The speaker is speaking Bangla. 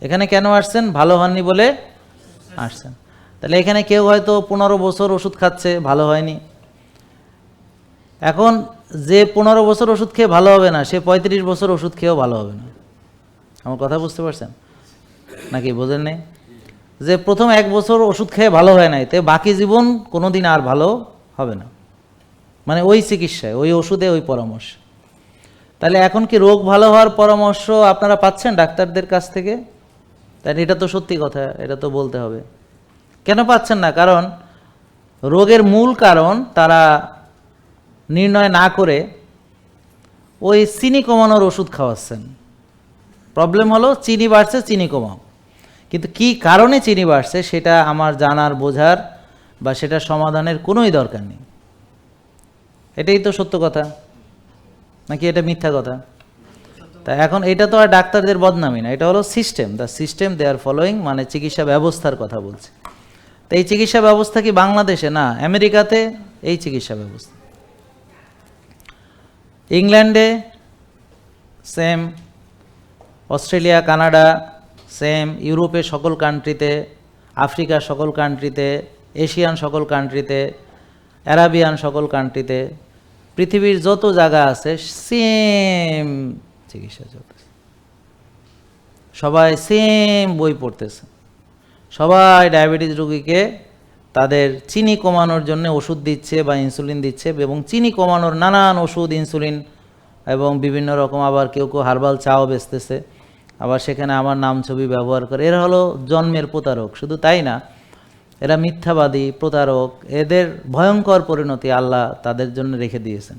এখানে কেন আসছেন? ভালো হননি বলে আসছেন। তাহলে এখানে কেউ হয়তো 15 বছর ওষুধ খাচ্ছে, ভালো হয়নি। এখন যে 15 বছর ওষুধ খেয়ে ভালো হবে না, সে 35 বছর ওষুধ খেয়েও ভালো হবে না। আমার কথা বুঝতে পারছেন নাকি বোঝেন নেই? যে প্রথম 1 বছর ওষুধ খেয়ে ভালো হয় নাই, তে বাকি জীবন কোনো দিন আর ভালো হবে না। মানে ওই চিকিৎসায়, ওই ওষুধে, ওই পরামর্শ। তাহলে এখন কি রোগ ভালো হওয়ার পরামর্শ আপনারা পাচ্ছেন ডাক্তারদের কাছ থেকে? তাই এটা তো সত্যি কথা, এটা তো বলতে হবে। কেন পাচ্ছেন না? কারণ রোগের মূল কারণ তারা নির্ণয় না করে ওই চিনি কমানোর ওষুধ খাওয়াচ্ছেন। প্রবলেম হলো চিনি বাড়ছে, চিনি কমাও। কিন্তু কি কারণে চিনি বাড়ছে সেটা আমার জানার, বোঝার বা সেটা সমাধানের কোনোই দরকার নেই। এটাই তো সত্য কথা, নাকি এটা মিথ্যা কথা? তা এখন এটা তো আর ডাক্তারদের বদনামি না, এটা হলো system, the system they are following, মানে চিকিৎসা ব্যবস্থার কথা বলছে। তো এই চিকিৎসা ব্যবস্থা কি বাংলাদেশে না, আমেরিকাতে এই চিকিৎসা ব্যবস্থা, ইংল্যান্ডে সেম, অস্ট্রেলিয়া, কানাডা সেম, ইউরোপের সকল কান্ট্রিতে, আফ্রিকার সকল কান্ট্রিতে, এশিয়ান সকল কান্ট্রিতে, অ্যারাবিয়ান সকল কান্ট্রিতে, পৃথিবীর যত জায়গা আছে সেম চিকিৎসা চলতেছে। সবাই সেম বই পড়তেছে, সবাই ডায়াবেটিস রোগীকে তাদের চিনি কমানোর জন্য ওষুধ দিচ্ছে বা ইনসুলিন দিচ্ছে, এবং চিনি কমানোর নানান ওষুধ, ইনসুলিন এবং বিভিন্ন রকম, আবার কেউ কেউ হার্বাল চাও বেচতেছে, আবার সেখানে আমার নাম ছবি ব্যবহার করে। এরা হলো জন্মের প্রতারক। শুধু তাই না, এরা মিথ্যাবাদী, প্রতারক। এদের ভয়ঙ্কর পরিণতি আল্লাহ তাদের জন্য রেখে দিয়েছেন।